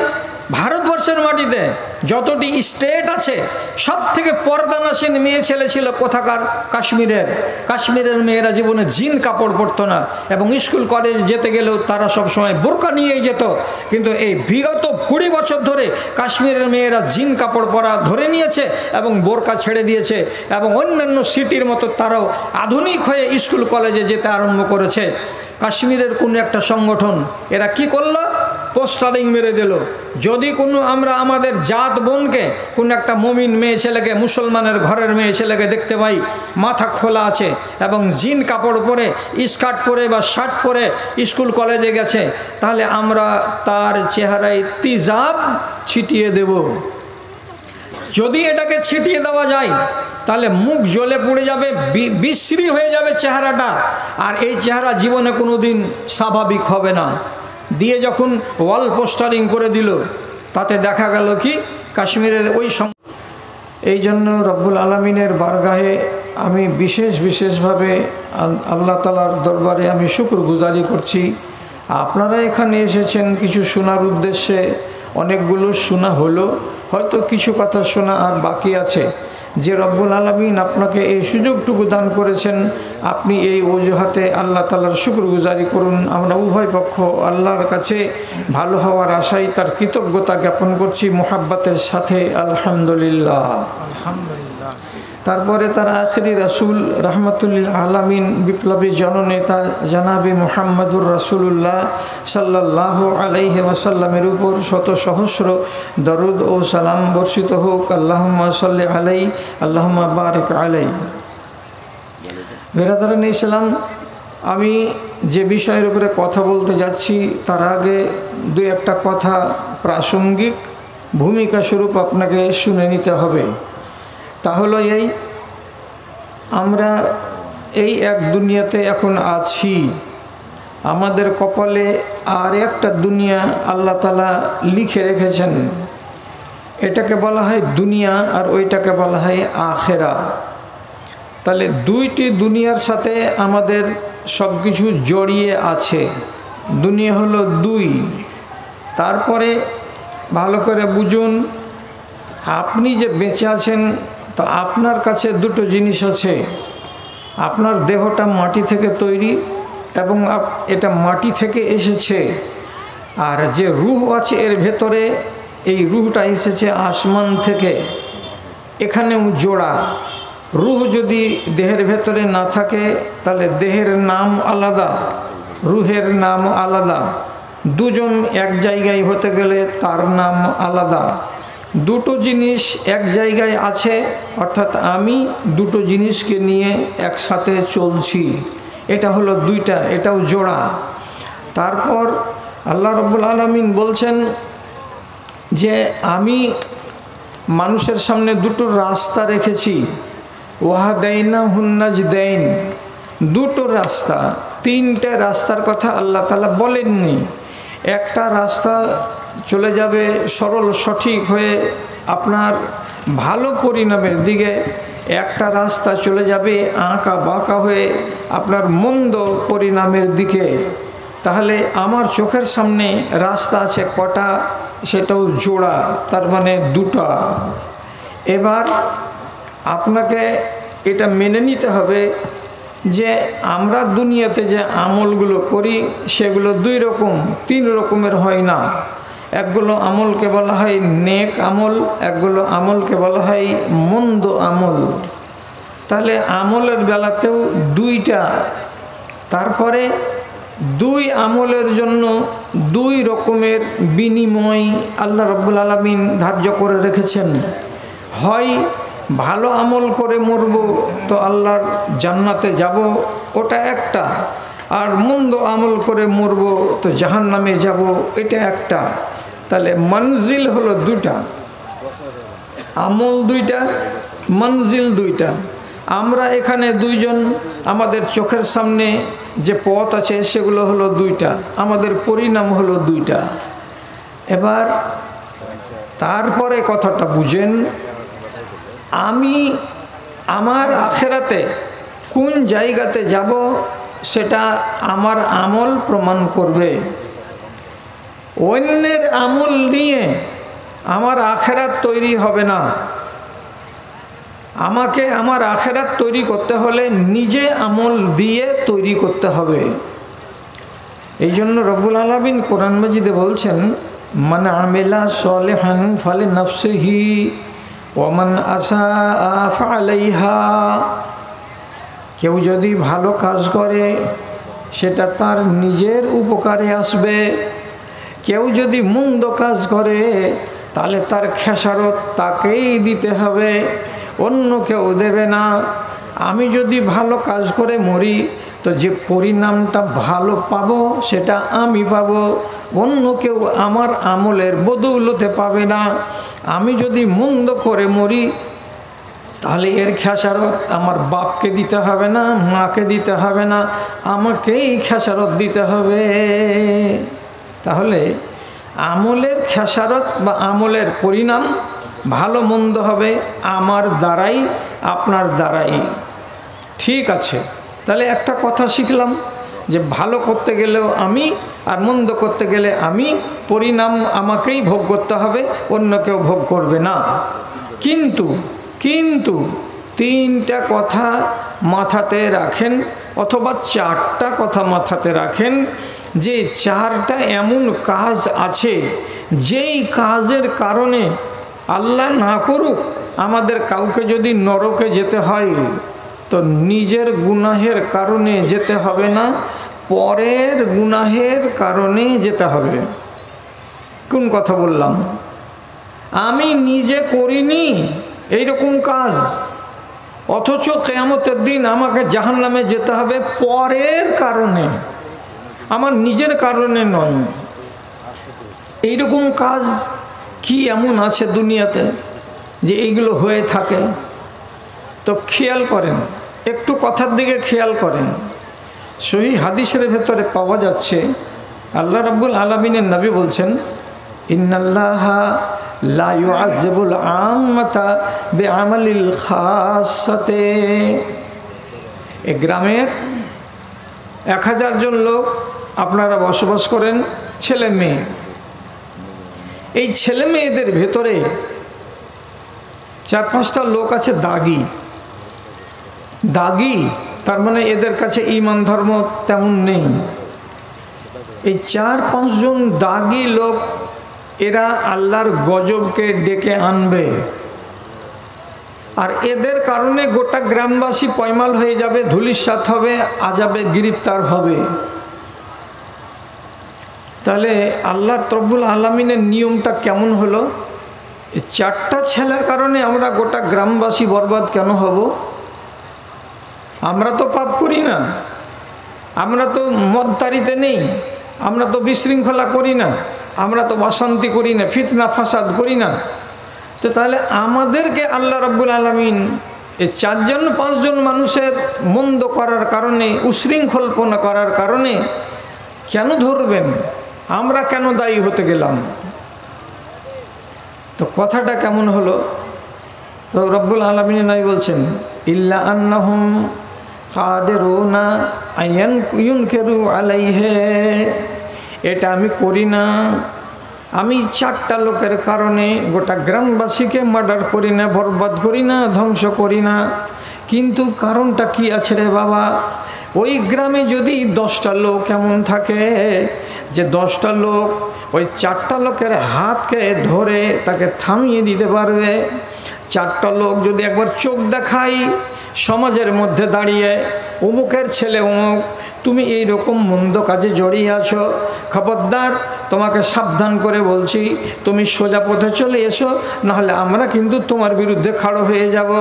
ভারতবর্ষের মাটিতে যতটি স্টেট আছে সব থেকে পর্দানাসীন মেয়ে ছেলে ছিল কোথাকার? কাশ্মীরের মেয়েরা জীবনে জিন কাপড় পরতো না, এবং স্কুল কলেজ যেতে গেলেও তারা সব সময় বোরকা নিয়েই যেত। কিন্তু এই বিগত 20 বছর ধরে কাশ্মীরের মেয়েরা জিন কাপড় পরা ধরে নিয়েছে এবং বোরকা ছেড়ে দিয়েছে, এবং অন্যান্য সিটির মতো তারাও আধুনিক হয়ে স্কুল কলেজে যেতে আরম্ভ করেছে। কাশ্মীরের কোনো একটা সংগঠন এরা কি করলো, পোস্টারিং মেরে দিল, যদি কোনো আমরা আমাদের জাত বোনকে কোনো একটা মুমিন মেয়ে ছেলেকে, মুসলমানের ঘরের মেয়ে ছেলেকে দেখতে পাই মাথা খোলা আছে এবং জিন কাপড় পরে, স্কার্ট পরে বা শার্ট পরে স্কুল কলেজে গেছে, তাহলে আমরা তার চেহারায় তিজাব ছিটিয়ে দেব। যদি এটাকে ছিটিয়ে দেওয়া যায় তাহলে মুখ জ্বলে পুড়ে যাবে, বিশ্রী হয়ে যাবে চেহারাটা, আর এই চেহারা জীবনে কোনো দিন স্বাভাবিক হবে না। দিয়ে যখন ওয়াল পোস্টারিং করে দিল, তাতে দেখা গেল কি কাশ্মীরের ওই এই জন্য রব্বুল আলমিনের বারগাহে আমি বিশেষভাবে আল্লাহ তাআলার দরবারে আমি শুকরগুজারি করছি। আপনারা এখানে এসেছেন কিছু শোনার উদ্দেশ্যে, অনেকগুলো শোনা হলো, হয়তো কিছু কথা শোনা আর বাকি আছে। যে রব্বুল আলামিন আপনাকে এই সুযোগটুকু দান করেছেন, আপনি এই অজুহাতে আল্লাহ তাআলার শুকরগুজারি করুন। আমরা উভয় পক্ষ আল্লাহর কাছে ভালো হওয়ার আশায় তার কৃতজ্ঞতা জ্ঞাপন করছি মুহাব্বতের সাথে। আলহামদুলিল্লাহ। তারপরে তার আখিরি রাসূল রাহমাতুল আলামিন বিপ্লবী জননেতা জনাবে মুহাম্মদুর রাসূলুল্লাহ সাল্লাল্লাহু আলাইহি ওয়াসাল্লামের উপর শত সহস্র দরুদ ও সালাম বর্ষিত হোক। আল্লাহুম্মা সাল্লি আলাইহি আল্লাহুম্মা বারিক আলাইহি। বিরাদরান ইসলাম, আমি যে বিষয়ের উপরে কথা বলতে যাচ্ছি তার আগে দুই একটা কথা প্রাসঙ্গিক ভূমিকা স্বরূপ আপনাকে শুনে নিতে হবে। তা হলো এই, আমরা এই এক দুনিয়াতে এখন আছি, আমাদের কপালে আর একটা দুনিয়া আল্লাহ তাআলা লিখে রেখেছেন। এটাকে বলা হয় দুনিয়া আর ওইটাকে বলা হয় আখেরা। তাহলে দুইটি দুনিয়ার সাথে আমাদের সব কিছু জড়িয়ে আছে। দুনিয়া হলো দুই। তারপরে ভালো করে বুঝুন, আপনি যে বেঁচে আছেন, তো আপনার কাছে দুটো জিনিস আছে। আপনার দেহটা মাটি থেকে তৈরি এবং এটা মাটি থেকে এসেছে, আর যে রূহ আছে এর ভেতরে, এই রূহটা এসেছে আসমান থেকে। এখানেও জোড়া। রূহ যদি দেহের ভেতরে না থাকে তাহলে দেহের নাম আলাদা, রূহের নাম আলাদা। দুজন এক জায়গায় হতে গেলে তার নাম আলাদা। দুটো জিনিস এক জায়গায় আছে, অর্থাৎ আমি দুটো জিনিসকে নিয়ে একসাথে চলছি। এটা হলো দুইটা, এটাও জোড়া। তারপর আল্লাহ রাব্বুল আলামিন বলছেন যে আমি মানুষের সামনে দুটো রাস্তা রেখেছি, ওয়াহাদাইনাহুন নাজদাইন, দুটো রাস্তা। তিনটে রাস্তার কথা আল্লাহ তাআলা বলেননি। একটা রাস্তা চলে যাবে সরল সঠিক হয়ে আপনার ভালো পরিণামের দিকে, একটা রাস্তা চলে যাবে আঁকা বাঁকা হয়ে আপনার মন্দ পরিণামের দিকে। তাহলে আমার চোখের সামনে রাস্তা আছে কটা? সেটাও জোড়া, তার মানে দুটা। এবার আপনাকে এটা মেনে নিতে হবে যে আমরা দুনিয়াতে যে আমলগুলো করি সেগুলো দুই রকম, তিন রকমের হয় না। একগুলো আমলকে বলা হয় নেক আমল, একগুলো আমলকে বলা হয় মন্দ আমল। তাহলে আমলের বেলাতেও দুইটা। তারপরে দুই আমলের জন্য দুই রকমের বিনিময় আল্লাহ রাব্বুল আলামিন ধার্য করে রেখেছেন। হয় ভালো আমল করে মরব তো আল্লাহর জান্নাতে যাব, ওটা একটা। আর মন্দ আমল করে মরব তো জাহান্নামে যাব, এটা একটা। তাহলে মঞ্জিল হলো দুটা, আমল দুইটা, মঞ্জিল দুইটা। আমরা এখানে দুইজন, আমাদের চোখের সামনে যে পথ আছে সেগুলো হলো দুইটা, আমাদের পরিণাম হলো দুইটা। এবার তারপরে কথাটা বুঝেন, আমি আমার আখেরাতে কোন জায়গাতে যাব সেটা আমার আমল প্রমাণ করবে। অন্যের আমল নিয়ে আমার আখেরাত তৈরি হবে না। আমাকে আমার আখেরাত তৈরি করতে হলে নিজে আমল দিয়ে তৈরি করতে হবে। এই জন্য রব্বুল আলামিন কোরআন মাজিদে বলছেন, মান আমিলা সলিহান ফালিনাফসিহি ওয়া মান আসাআ ফাআলাইহা। কেউ যদি ভালো কাজ করে সেটা তার নিজের উপকারে আসবে, কেউ যদি মন্দ কাজ করে তাহলে তার খেসারত তাকেই দিতে হবে, অন্য কেউ দেবে না। আমি যদি ভালো কাজ করে মরি তো যে পরিণামটা ভালো পাবো সেটা আমি পাবো, অন্য কেউ আমার আমলের বদৌলতে পাবে না। আমি যদি মন্দ করে মরি তাহলে এর খেসারত আমার বাপকে দিতে হবে না, মাকে দিতে হবে না, আমাকেই খেসারত দিতে হবে। তাহলে আমলের খেসারত বা আমলের পরিণাম ভালো মন্দ হবে আমার দ্বারাই, আপনার দ্বারাই। ঠিক আছে, তাহলে একটা কথা শিখলাম যে ভালো করতে গেলেও আমি, আর মন্দ করতে গেলে আমি, পরিণাম আমাকেই ভোগ করতে হবে, অন্য কেউ ভোগ করবে না। কিন্তু কিন্তু তিনটা কথা মাথাতে রাখেন, অথবা চারটা কথা মাথাতে রাখেন, যে চারটা এমন কাজ আছে যেই কাজের কারণে আল্লাহ না করুক আমাদের কাউকে যদি নরকে যেতে হয় তো নিজের গুনাহের কারণে যেতে হবে না, পরের গুনাহের কারণে যেতে হবে। কোন কথা বললাম? আমি নিজে করিনি এইরকম কাজ, অথচ কিয়ামতের দিন আমাকে জাহান্নামে যেতে হবে পরের কারণে, আমার নিজের কারণে নয়। এইরকম কাজ কি এমন আছে দুনিয়াতে যে এইগুলো হয়ে থাকে? তো খেয়াল করেন, একটু কথার দিকে খেয়াল করেন। সহিহ হাদিসের ভেতরে পাওয়া যাচ্ছে আল্লাহ রাব্বুল আলামিনের নবী বলছেন, ইন্নাল্লাহা লা ইউআযযিবুল আম্মাতা বিআমালিল খাসাতে। এই গ্রামের 1000 জন লোক আপনারা বসবাস করেন, ছেলে মেয়ে। এই ছেলে মেয়েদের ভেতরে 4-5টা লোক আছে দাগি। দাগি তার মানে এদের কাছে ঈমান ধর্ম তেমন নেই। এই 4-5 জন দাগি লোক, এরা আল্লাহর গজবকে ডেকে আনবে, আর এদের কারণে গোটা গ্রামবাসী পয়মাল হয়ে যাবে, ধূলিসাৎ হবে, আযাবে গ্রেফতার হবে। তাহলে আল্লাহ রব্বুল আলামিনের নিয়মটা কেমন হলো? 4টা ছেলের কারণে আমরা গোটা গ্রামবাসী বরবাদ কেন হব? আমরা তো পাপ করি না, আমরা তো মদতারিতে নেই, আমরা তো বিশৃঙ্খলা করি না, আমরা তো অশান্তি করি না, ফিতনা ফাসাদ করি না। তো তাহলে আমাদেরকে আল্লাহ রাব্বুল আলামিন এই 4-5 মানুষের মন্দ করার কারণে, উশৃঙ্খলপনা করার কারণে কেন ধরবেন? আমরা কেন দায়ী হতে গেলাম? তো কথাটা কেমন হলো? তো রব্বুল আলামিন নাই বলছেন ইল্লা আন্নাহুম কাদিরুনা আয়ান ইউনকিরু আলাইহি, এটা আমি করি না। আমি 4টা লোকের কারণে গোটা গ্রামবাসীকে মার্ডার করি না, বরবাদ করি না, ধ্বংস করি না। কিন্তু কারণটা কি আছে রে বাবা? ওই গ্রামে যদি 10টা লোক এমন থাকে যে 10টা লোক ওই 4টা লোকের হাতকে ধরে তাকে থামিয়ে দিতে পারবে। 4টা লোক যদি একবার চোখ দেখাই সমাজের মধ্যে দাঁড়িয়ে, অমুকের ছেলে অমুক, তুমি এই রকম মন্দ কাজে জড়িয়ে আছো, খবরদার, তোমাকে সাবধান করে বলছি, তুমি সোজা পথে চলে এসো, নাহলে আমরা কিন্তু তোমার বিরুদ্ধে খাড়ো হয়ে যাব।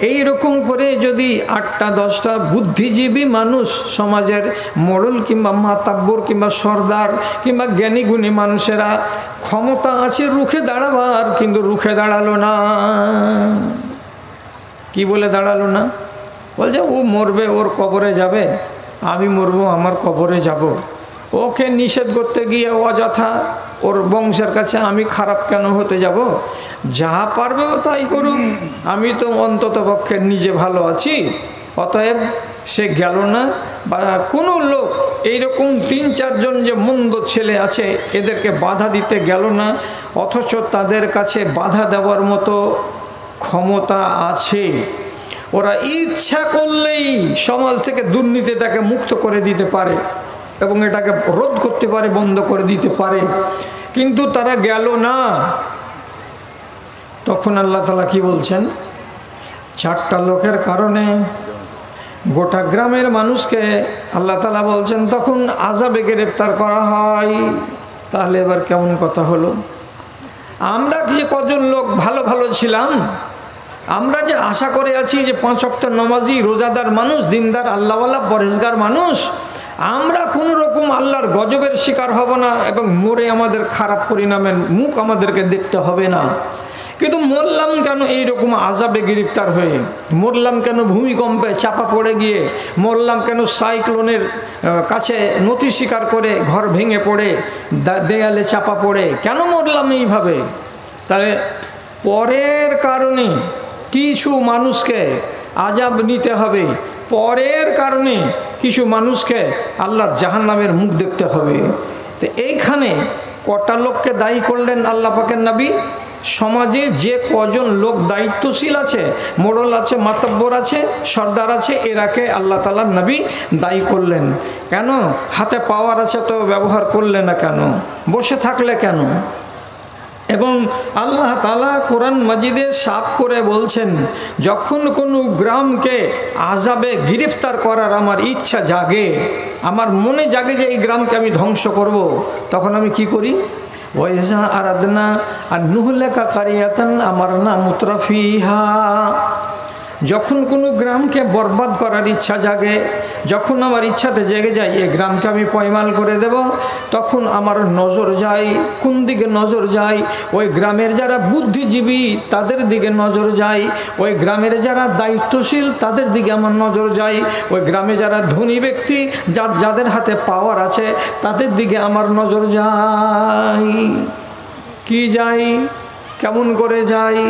এই রকম করে যদি 8টা-10টা বুদ্ধিজীবী মানুষ, সমাজের মোড়ল কিংবা মাতাব্বর কিংবা সর্দার কিংবা জ্ঞানীগুণী মানুষেরা ক্ষমতা আছে রুখে দাঁড়াবার, কিন্তু রুখে দাঁড়ালো না। কি বলে দাঁড়ালো না? বলছে ও মরবে, ওর কবরে যাবে, আমি মরবো, আমার কবরে যাব। ওকে নিষেধ করতে গিয়ে অযথা ওর বংশের কাছে আমি খারাপ কেন হতে যাব? যা পারবে ও তাই করুক, আমি তো অন্তত পক্ষে নিজে ভালো আছি। অতএব সে গেল না। বা কোনো লোক এইরকম 3-4 জন যে মন্দ ছেলে আছে এদেরকে বাধা দিতে গেল না, অথচ তাদের কাছে বাধা দেওয়ার মতো ক্ষমতা আছে। ওরা ইচ্ছা করলেই সমাজ থেকে দুর্নীতিটাকে মুক্ত করে দিতে পারে এবং এটাকে রোধ করতে পারে, বন্ধ করে দিতে পারে, কিন্তু তারা গেল না। তখন আল্লাহ তাআলা কি বলছেন? 4টা লোকের কারণে গোটা গ্রামের মানুষকে আল্লাহ তাআলা বলছেন তখন আযাবে গ্রেফতার করা হয়। তাহলে এবার কেমন কথা হলো? আমরা কি কজন লোক ভালো ভালো ছিলাম, আমরা যে আশা করে আছি যে 5 ওয়াক্ত নামাজি, রোজাদার মানুষ, দিনদার, আল্লাহওয়ালা, পরহেজগার মানুষ, আমরা কোনো রকম আল্লাহর গজবের শিকার হব না এবং মরে আমাদের খারাপ পরিণামের মুখ আমাদেরকে দেখতে হবে না। কিন্তু মরলাম কেন এইরকম আযাবে গ্রেফতার হয়ে? মরলাম কেন ভূমিকম্পে চাপা পড়ে গিয়ে? মরলাম কেন সাইক্লোনের কাছে নথি স্বীকার করে ঘর ভেঙে পড়ে, দেয়ালে চাপা পড়ে? কেন মরলাম এইভাবে? তাহলে পরের কারণে কিছু মানুষকে আযাব নিতে হবে, পরের কারণে কিছু মানুষকে আল্লাহর জাহান্নামের মুখ দেখতে হবে। তো এইখানে কটা লোককে দায়ী করলেন আল্লাহ পাকের নবী? সমাজে যে কজন লোক দায়িত্বশীল আছে, মোড়ল আছে, মাতব্বর আছে, সর্দার আছে, এরাকে আল্লাহ তাআলার নবী দায়ী করলেন। কেন? হাতে পাওয়ার আছে তো ব্যবহার করলে না কেন? বসে থাকলে কেন? এবং আল্লাহ তাআলা কোরআন মাজিদে সাফ করে বলছেন, যখন কোনো গ্রামকে আযাবে গ্রেফতার করার আমার ইচ্ছা জাগে, আমার মনে জাগে যে এই গ্রামকে আমি ধ্বংস করব, তখন আমি কি করি? ওয়াইজা আরাদনা আর নুহলাকা কারিয়াতান আমারনা মুতরাফিহা। যখন কোনো গ্রামকে বরবাদ করার ইচ্ছা জাগে, যখন আমার ইচ্ছাতে জেগে যায় এই গ্রামকে আমি পয়মাল করে দেব, তখন আমার নজর যায় কোন দিকে? নজর যায় ওই গ্রামের যারা বুদ্ধিজীবী তাদের দিকে নজর যায়, ওই গ্রামের যারা দায়িত্বশীল তাদের দিকে আমার নজর যায়, ওই গ্রামে যারা ধনী ব্যক্তি যাদের হাতে পাওয়ার আছে তাদের দিকে আমার নজর যায়। কি যায়? কেমন করে যায়?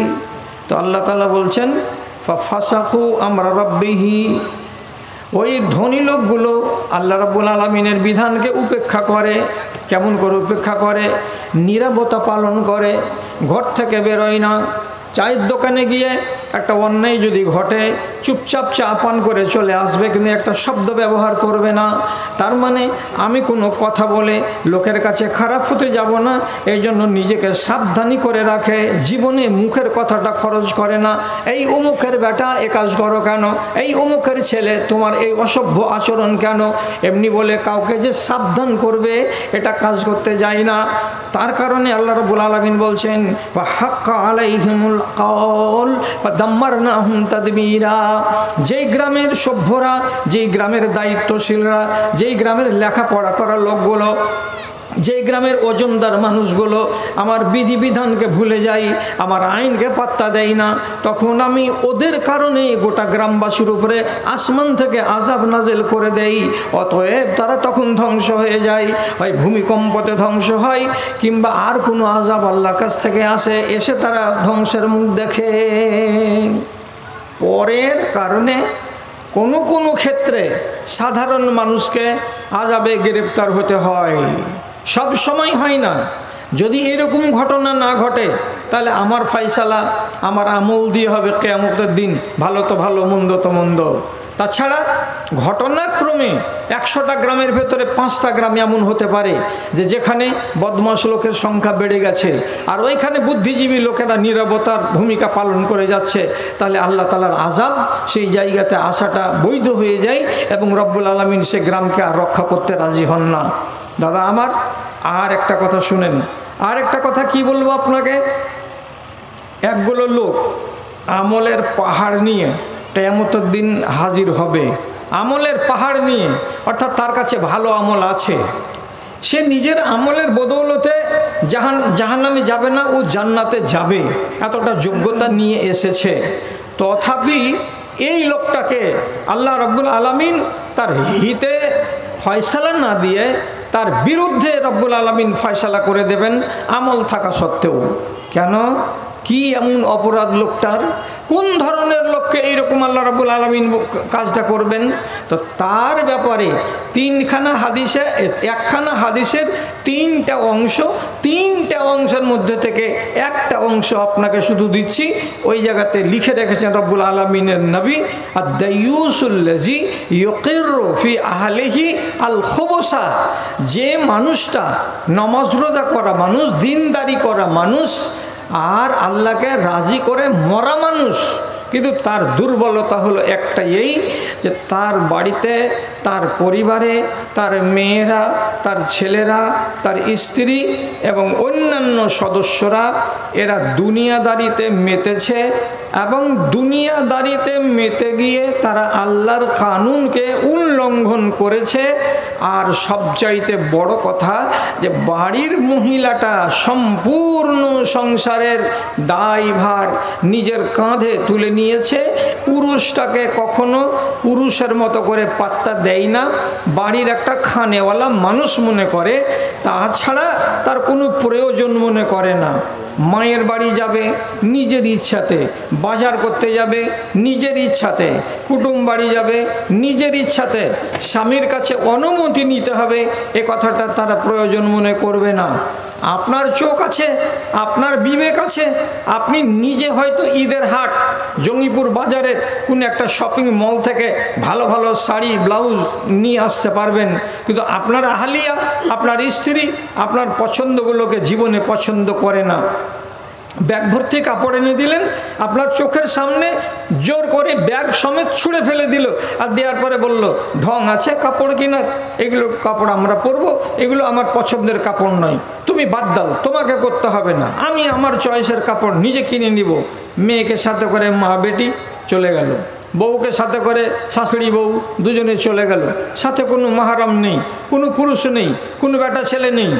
তো আল্লাহ তাআলা বলছেন ফাসাকু আমরা রাব্বিহি। ওই ধনী লোকগুলো আল্লাহ রাব্বুল আলামিনের বিধানকে উপেক্ষা করে। কেমন করে উপেক্ষা করে? নীরবতা পালন করে, ঘর থেকে বেরোয় না। চায়ের দোকানে গিয়ে একটা অন্যায় যদি ঘটে চুপচাপ চা পান করে চলে আসবে, কিন্তু একটা শব্দ ব্যবহার করবে না। তার মানে আমি কোনো কথা বলে লোকের কাছে খারাপ হতে যাব না, এই জন্য নিজেকে সাবধানী করে রাখে, জীবনে মুখের কথাটা খরচ করে না। এই অমুকের বেটা এ কাজ করো কেন? এই অমুকের ছেলে তোমার এই অসভ্য আচরণ কেন? এমনি বলে কাউকে যে সাবধান করবে এটা কাজ করতে যায় না। তার কারণে আল্লাহ রাব্বুল আলামিন বলছেন হাক্কা আলাইহিমুল কাউল ফাদাম্মারনাহুম তাদবীরা। যেই গ্রামের সভ্যরা, যেই গ্রামের দায়িত্বশীলরা, যেই গ্রামের লেখাপড়া করা লোকগুলো, যেই গ্রামের ওজনদার মানুষগুলো আমার বিধিবিধানকে ভুলে যায়, আমার আইনকে পাত্তা দেয় না, তখন আমি ওদের কারণে গোটা গ্রামবাসীর উপরে আসমান থেকে আযাব নাযিল করে দেই। অতএব তারা তখন ধ্বংস হয়ে যায়, হয় ভূমিকম্পতে ধ্বংস হয় কিংবা আর কোনো আযাব আল্লাহর কাছ থেকে আসে, এসে তারা ধ্বংসের মুখ দেখে। পরের কারণে কোনো কোনো ক্ষেত্রে সাধারণ মানুষকে আযাবে গ্রেপ্তার হতে হয়, সব সময় হয় না। যদি এরকম ঘটনা না ঘটে তাহলে আমার ফয়সালা আমার আমল দিয়ে হবে কিয়ামতের দিন, ভালো তো ভালো, মন্দ তো মন্দ। তাছাড়া ঘটনাক্রমে 100টা গ্রামের ভেতরে 5টা গ্রাম এমন হতে পারে যে যেখানে বদমাশ লোকের সংখ্যা বেড়ে গেছে আর ওইখানে বুদ্ধিজীবী লোকেরা নীরবতার ভূমিকা পালন করে যাচ্ছে, তাহলে আল্লাহ তাআলার আযাব সেই জায়গাতে আসাটা বৈধ হয়ে যায় এবং রব্বুল আলামিন সে গ্রামকে আর রক্ষা করতে রাজি হন না। দাদা আমার, আর একটা কথা শুনেন, আর একটা কথা কি বলবো আপনাকে। একগুলো লোক আমলের পাহাড় নিয়ে কিয়ামতের দিন হাজির হবে, আমলের পাহাড় নিয়ে, অর্থাৎ তার কাছে ভালো আমল আছে, সে নিজের আমলের বদৌলতে জাহান্নামে যাবে না, ও জান্নাতে যাবে, এতটা যোগ্যতা নিয়ে এসেছে। তথাপি এই লোকটাকে আল্লাহ রাব্বুল আলামিন তার হিতে ফয়সালা না দিয়ে তার বিরুদ্ধে রব্বুল আলামিন ফয়সালা করে দেবেন আমল থাকা সত্ত্বেও। কেন? কি এমন অপরাধ লোকটার? কোন ধরনের লোককে এইরকম আল্লাহ রাব্বুল আলামিন কাজটা করবেন? তো তার ব্যাপারে একখানা হাদিসের 3টা অংশ, 3টা অংশের মধ্যে থেকে একটা অংশ আপনাকে শুধু দিচ্ছি। ওই জায়গাতে লিখে রেখেছেন রব্বুল আলামিনের নবী, আদ-দায়ুসুল্লাযী ইউকিরু ফি আহলিহি আল খুবসা, যে মানুষটা নামাজ রোজা করা মানুষ, দিনদারি করা মানুষ আর আল্লাহকে রাজি করে মরা মানুষ, কিন্তু তার দুর্বলতা হলো একটাই, এই যে তার বাড়িতে, তার পরিবারে, তার মেয়েরা, তার ছেলেরা, তার স্ত্রী এবং অন্যান্য সদস্যরা এরা দুনিয়াদারিতে মেতেছে এবং দুনিয়াদারিতে মেতে গিয়ে তারা আল্লাহর কানুনকে উল্লঙ্ঘন করেছে। আর সবচাইতে বড় কথা যে বাড়ির মহিলাটা সম্পূর্ণ সংসারের দায়ভার নিজের কাঁধে তুলে নিয়েছে, পুরুষটাকে কখনো পুরুষের মতো করে পাত্তা দেয় না, বাড়ির একটা খানেওয়ালা মানুষ মনে করে, তাছাড়া তার কোনো প্রয়োজন মনে করে না। মায়ের বাড়ি যাবে নিজের ইচ্ছাতে, বাজার করতে যাবে নিজের ইচ্ছাতে, কুটুম বাড়ি যাবে নিজের ইচ্ছাতে, স্বামীর কাছে অনুমতি নিতে হবে এ কথাটা তারা প্রয়োজন মনে করবে না। আপনার চোখ আছে, আপনার বিবেক আছে, আপনি নিজে হয়তো ঈদের হাট জঙ্গিপুর বাজারের কোন একটা শপিং মল থেকে ভালো ভালো শাড়ি ব্লাউজ নিয়ে আসতে পারবেন, কিন্তু আপনার আহলিয়া, আপনার স্ত্রী আপনার পছন্দগুলোকে জীবনে পছন্দ করে না। ব্যাগ ভর্তি কাপড় এনে দিলেন, আপনার চোখের সামনে জোর করে ব্যাগ সমেত ছুঁড়ে ফেলে দিল, আর দেওয়ার পরে বলল ঢং আছে কাপড় কেনার, এগুলো কাপড় আমরা পরবো, এগুলো আমার পছন্দের কাপড় নয়, তুমি বাদ দাও, তোমাকে করতে হবে না, আমি আমার চয়েসের কাপড় নিজে কিনে নিব। মেয়েকে সাথে করে মা বেটি চলে গেল, বউকে সাথে করে শাশুড়ি বউ দুজনে চলে গেল, সাথে কোনো মাহারাম নেই, কোনো পুরুষ নেই, কোনো বেটা ছেলে নেই,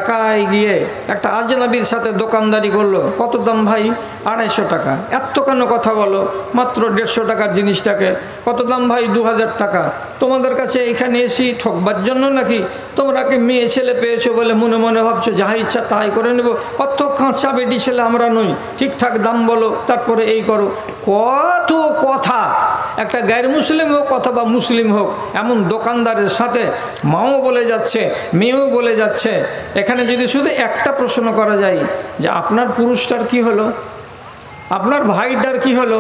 একাই গিয়ে একটা আজনবীর সাথে দোকানদারি করলো। কত দাম ভাই? 250 টাকা। এত কেন কথা বলো? মাত্র 150 টাকার জিনিসটাকে কত দাম ভাই? 2000 টাকা। তোমাদের কাছে এখানে এসি ঠকবার জন্য নাকি? তোমরা কি মেয়ে ছেলে পেয়েছো বলে মনে মনে ভাবছো যাহা ইচ্ছা তাই করে নেব? অত কাঁচা বেটি ছেলে আমরা নই, ঠিকঠাক দাম বলো, তারপরে এই করো। কত কথা! একটা গায়ের মুসলিম হোক অথবা মুসলিম হোক, এমন দোকানদারের সাথে মাও বলে যাচ্ছে, মেয়েও বলে যাচ্ছে। এখানে যদি শুধু একটা প্রশ্ন করা যায় যে আপনার পুরুষটার কি হলো, আপনার ভাইটার কি হলো,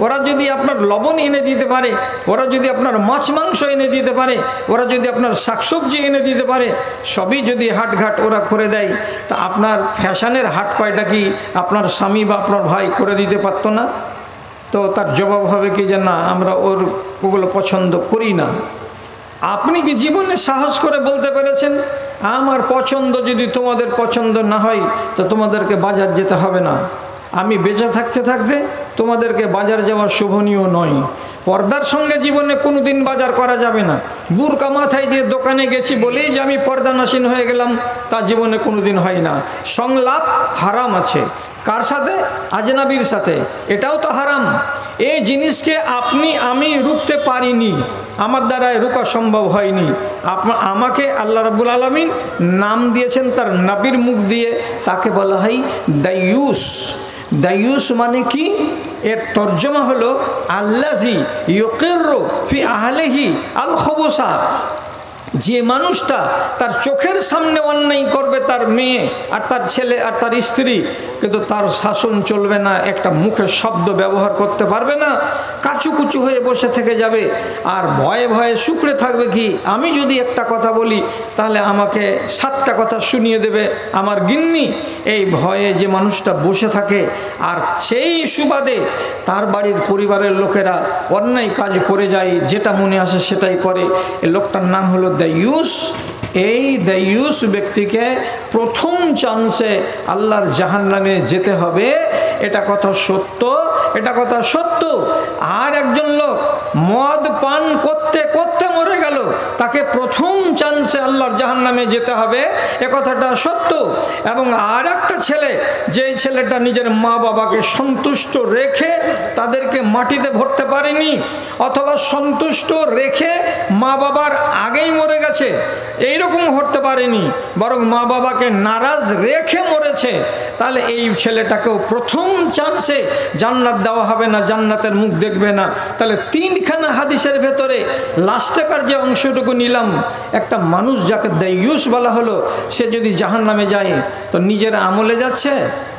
ওরা যদি আপনার লবণ এনে দিতে পারে, ওরা যদি আপনার মাছ মাংস এনে দিতে পারে, ওরা যদি আপনার শাকসবজি এনে দিতে পারে, সবই যদি হাটঘাট ওরা করে দেয়, তা আপনার ফ্যাশনের হাট পায়টা কি আপনার স্বামী বা আপনার ভাই করে দিতে পারতো না? তো তার জবাব হবে কি যে না, আমরা ওগুলো পছন্দ করি না। আপনি কি জীবনে সাহস করে বলতে পেরেছেন আমার পছন্দ যদি তোমাদের পছন্দ না হয় তো তোমাদেরকে বাজার যেতে হবে না? আমি বেঁচে থাকতে থাকতে তোমাদেরকে বাজার যাওয়া শোভনীয় নয়। পর্দার সঙ্গে জীবনে কোনোদিন বাজার করা যাবে না। বুরকা মাথায় দিয়ে দোকানে গেছি বলেই যে আমি পর্দানাসীন হয়ে গেলাম, তা জীবনে কোনোদিন হয় না। সংলাপ হারাম আছে। কার সাথে? আজনাবির সাথে। এটাও তো হারাম। এই জিনিসকে আপনি আমি রুখতে পারিনি, আমার দ্বারায় রোকা সম্ভব হয়নি। আমাকে আল্লাহ রাব্বুল আলামিন নাম দিয়েছেন তার নবীর মুখ দিয়ে, তাকে বলা হয় দায়ুস। দায়ুস মানে কি? এর তর্জমা হলো আল্লাজি ইউকিরু ফি আহলিহি আল খবসা। যে মানুষটা তার চোখের সামনে অন্যায় করবে, তার মেয়ে আর তার ছেলে আর তার স্ত্রী, কিন্তু তার শাসন চলবে না, একটা মুখে শব্দ ব্যবহার করতে পারবে না, কাচুকুচু হয়ে বসে থেকে যাবে আর ভয়ে ভয়ে শুকরে থাকবে কি আমি যদি একটা কথা বলি তাহলে আমাকে 7টা কথা শুনিয়ে দেবে আমার গিন্নি। এই ভয়ে যে মানুষটা বসে থাকে আর সেই সুবাদে তার বাড়ির পরিবারের লোকেরা অন্যায় কাজ করে যায়, যেটা মনে আসে সেটাই করে, এই লোকটার নাম হলো দায়ুস। এই দায়ুস ব্যক্তিকে প্রথম চান্সে আল্লাহর জাহান্নামে যেতে হবে। এটা কথা সত্য, এটা কথা সত্য। আর একজন লোক মদ পান করতে করতে মরে গেল, তাকে প্রথম চান্সে আল্লাহর জাহান্নামে যেতে হবে, এ কথাটা সত্য। এবং আর একটা ছেলে, যেই ছেলেটা নিজের মা বাবাকে সন্তুষ্ট রেখে তাদেরকে মাটিতে ভরতে পারেনি, অথবা সন্তুষ্ট রেখে মা বাবার আগেই মরে গেছে, এইরকম হতে পারেনি, বরং মা বাবাকে নারাজ রেখে মরেছে, তাহলে এই ছেলেটাকেও প্রথম চান্সে জান্নাত দেওয়া হবে না, জান্নাতের মুখ দেখবে না। তাহলে 3খানা হাদিসের ভেতরে লাস্টেকার যে অংশটুকু নিলাম, একটা মানুষ যাকে দায়ুস বলা হলো, সে যদি জাহান্নামে যায় তো নিজের আমলে যাচ্ছে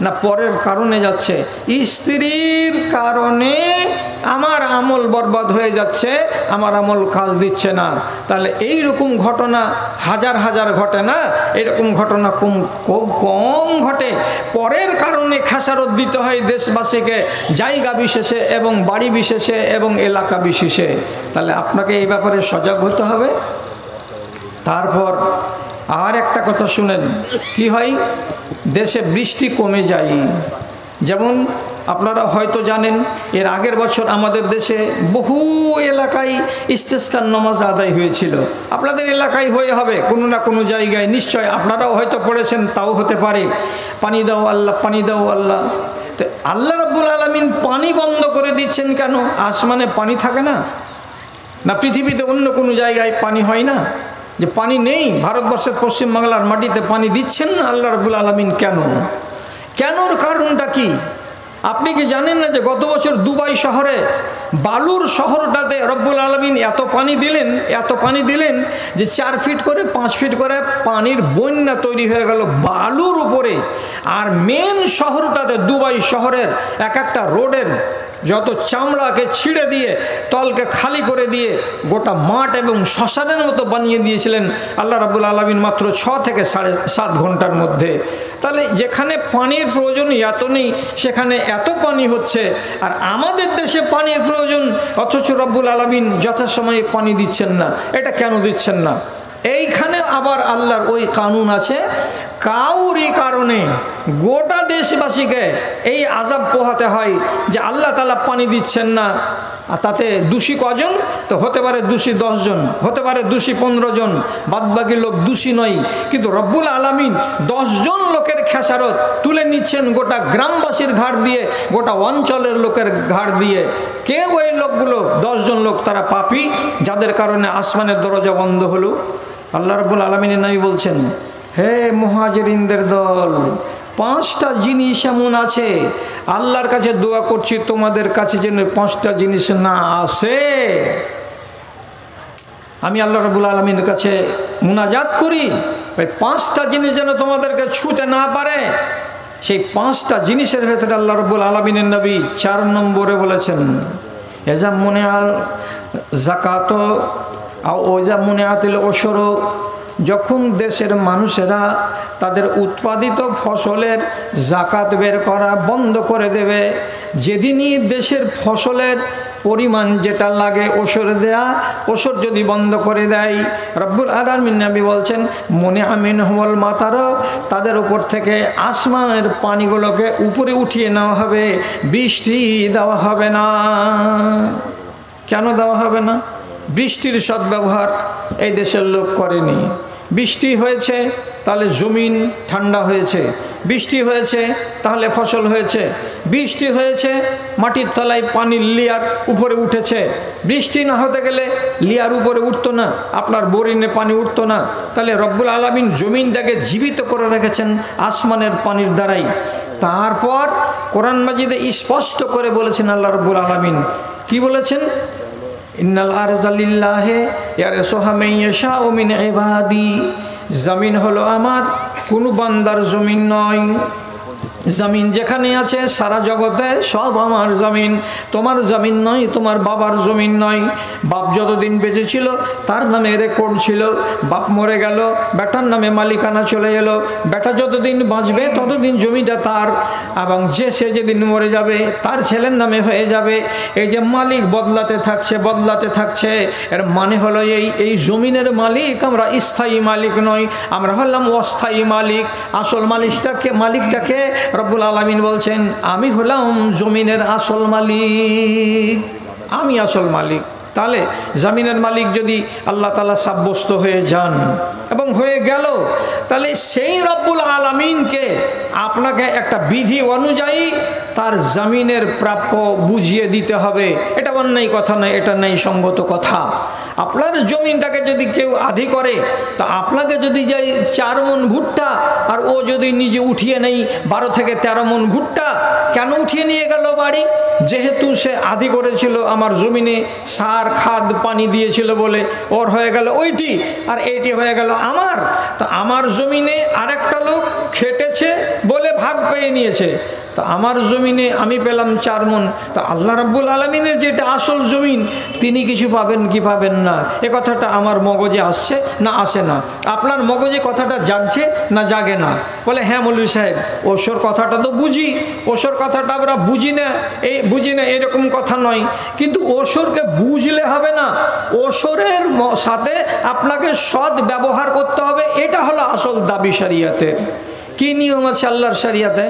না পরের কারণে যাচ্ছে? স্ত্রীর কারণে আমার আমল বরবাদ হয়ে যাচ্ছে, আমার আমল কাজ দিচ্ছে না। তাহলে এই রকম ঘটনা হাজার হাজার ঘটে না, এরকম ঘটনা খুব কম ঘটে। পরের কারণে খেসারত দিতে হয় দেশবাসীকে, জায়গা বিশেষে এবং বাড়ি বিশেষে এবং এলাকা বিশেষে। তাহলে আপনাকে এই ব্যাপারে সজাগ হতে হবে। তারপর আর একটা কথা শুনেন, কি হয়? দেশে বৃষ্টি কমে যায়। যেমন আপনারা হয়তো জানেন, এর আগের বছর আমাদের দেশে বহু এলাকায় ইস্তেসকার নামাজ আদায় হয়েছিল। আপনাদের এলাকায় হয়ে হবে কোনো না কোনো জায়গায়, নিশ্চয় আপনারাও হয়তো পড়েছেন, তাও হতে পারে। পানি দাও আল্লাহ, পানি দাও আল্লাহ। তো আল্লাহ রাব্বুল আলামিন পানি বন্ধ করে দিচ্ছেন কেন? আসমানে পানি থাকে না? না পৃথিবীতে অন্য কোনো জায়গায় পানি হয় না? যে পানি নেই, ভারতবর্ষের পশ্চিমবাংলার মাটিতে পানি দিচ্ছেন না আল্লাহ রাব্বুল আলামিন কেন? কেনর কারণটা কি? আপনি কি জানেন না যে গত বছর দুবাই শহরে, বালুর শহরটাতে রব্বুল আলামিন এত পানি দিলেন যে 4 ফিট করে 5 ফিট করে পানির বন্যা তৈরি হয়ে গেল বালুর উপরে। আর মেন শহরটাতে, দুবাই শহরের এক একটা রোডের যত চামড়াকে ছিঁড়ে দিয়ে তলকে খালি করে দিয়ে গোটা মাঠ এবং শ্মশানের মতো বানিয়ে দিয়েছিলেন আল্লাহ রাব্বুল আলামিন মাত্র 6 থেকে 7.5 ঘন্টার মধ্যে। তাহলে যেখানে পানির প্রয়োজন এত নেই, সেখানে এত পানি হচ্ছে। আর আমাদের দেশে পানির প্রয়োজন, অথচ রব্বুল আলামিন যথাসময়ে পানি দিচ্ছেন না। এটা কেন দিচ্ছেন না? এইখানে আবার আল্লাহর ওই কানুন আছে, কাউরি কারণে গোটা দেশবাসীকে এই আযাব পোহাতে হয় যে আল্লাহ তাআলা পানি দিচ্ছেন না। আর তাতে দোষী কজন? তো হতে পারে দোষী 10 জন, হতে পারে দোষী 15 জন, বাদবাকি লোক দোষী নয়। কিন্তু রব্বুল আলামিন 10 জন লোকের খেসারত তুলে নিচ্ছেন গোটা গ্রামবাসীর ঘাড় দিয়ে, গোটা অঞ্চলের লোকের ঘাড় দিয়ে। কে ওই লোকগুলো? 10 জন লোক, তারা পাপী, যাদের কারণে আসমানের দরজা বন্ধ হলো। আল্লাহ রাব্বুল আলামিনের নবী বলছেন, হে মুহাজিরিনদের দল, 5টা জিনিস এমন আছে, আল্লাহর কাছে দোয়া করছি তোমাদের কাছে যেন 5টা জিনিস না আসে। আমি আল্লাহ রাব্বুল আলামিনের কাছে মুনাজাত করি, 5টা জিনিস যেন তোমাদেরকে ছুঁতে না পারে। সেই 5টা জিনিসের ভেতরে আল্লাহ রাব্বুল আলামিনের নবী 4 নম্বরে বলেছেন, এজা মনে আল জাকাত ওজা মনে আতিল ওসর, যখন দেশের মানুষেরা তাদের উৎপাদিত ফসলের জাকাত বের করা বন্ধ করে দেবে, যেদিনই দেশের ফসলের পরিমাণ যেটা লাগে ওসর দেয়া, ওসর যদি বন্ধ করে দেয়, রব্বুল আলামিন নবী বলছেন মনে আমিন হল মাতারও, তাদের উপর থেকে আসমানের পানিগুলোকে উপরে উঠিয়ে নেওয়া হবে, বৃষ্টি দেওয়া হবে না। কেন দেওয়া হবে না? বৃষ্টির সদ্ব্যবহার এই দেশের লোক করেনি। বৃষ্টি হয়েছে তাহলে জমিন ঠান্ডা হয়েছে, বৃষ্টি হয়েছে তাহলে ফসল হয়েছে, বৃষ্টি হয়েছে মাটির তলায় পানির লেয়ার উপরে উঠেছে। বৃষ্টি না হতে গেলে লেয়ার উপরে উঠতো না, আপনার বোরিনে পানি উঠতো না। তাহলে রব্বুল আলামিন জমিনটাকে জীবিত করে রেখেছেন আসমানের পানির দ্বারাই। তারপর কোরআন মাজিদে স্পষ্ট করে বলেছেন আল্লাহ রব্বুল আলামিন, কি বলেছেন? ইন্নাল আরযা লিল্লাহি ইয়ারসুহা মান ইয়াশাউ মিন ইবাদি, জমিন হলো আমার, কোনো বান্দার জমিন নয়। জমিন যেখানে আছে সারা জগতে সব আমার জমিন, তোমার জমিন নয়, তোমার বাবার জমিন নয়। বাপ যতদিন বেঁচে ছিল তার নামে রেকর্ড ছিল, বাপ মরে গেল বেটার নামে মালিকানা চলে এলো, বেটা যতদিন বাঁচবে ততদিন জমিটা তার, এবং সে যেদিন মরে যাবে তার ছেলের নামে হয়ে যাবে। এই যে মালিক বদলাতে থাকছে বদলাতে থাকছে, এর মানে হলো এই জমিনের মালিক আমরা স্থায়ী মালিক নই, আমরা হলাম অস্থায়ী মালিক। আসল মালিকটাকে রব্বুল আলামিন বলছেন আমি হলাম জমিনের আসল মালিক, আমি আসল মালিক। তাহলে জমিনের মালিক যদি আল্লাহ তাআলা সাব্যস্ত হয়ে যান এবং হয়ে গেল, তাহলে সেই রব্বুল আলামিনকে আপনাকে একটা বিধি অনুযায়ী তার জমিনের প্রাপ্য বুঝিয়ে দিতে হবে। এটা অন্যায় কথা নয়, এটা ন্যায় সঙ্গত কথা। আপনার জমিনটাকে যদি কেউ আধি করে, তা আপনাকে যদি যাই 4 মণ ভুট্টা আর ও যদি নিজে উঠিয়ে নেই 12 থেকে 13 মণ ভুট্টা, কেন উঠিয়ে নিয়ে গেল বাড়ি? যেহেতু সে আধি করেছিল আমার জমিনে, সার খাদ পানি দিয়েছিল বলে ওর হয়ে গেল ওইটি, আর এইটি হয়ে গেল আমার। তো আমার জমিনে আরেকটা লোক খেটেছে বলে ভাগ পেয়ে নিয়েছে, তো আমার জমিনে আমি পেলাম 4 মণ। তো আল্লাহ রাব্বুল আলামিনের যেটা আসল জমিন তিনি কিছু পাবেন কি পাবেন না, এ কথাটা আমার মগজে আসছে না আসে না? আপনার মগজে কথাটা জাগছে না জাগে না? বলে হ্যাঁ মৌলভী সাহেব ওসর কথাটা তো বুঝি, ওসর কথাটা আমরা বুঝি না এরকম কথা নয়, কিন্তু ওসরকে বুঝলে হবে না, ওসরের সাথে আপনাকে সৎ ব্যবহার করতে হবে। এটা হলো আসল দাবি শরিয়াতের। কি নিয়ম আছে আল্লাহর শরিয়াতে?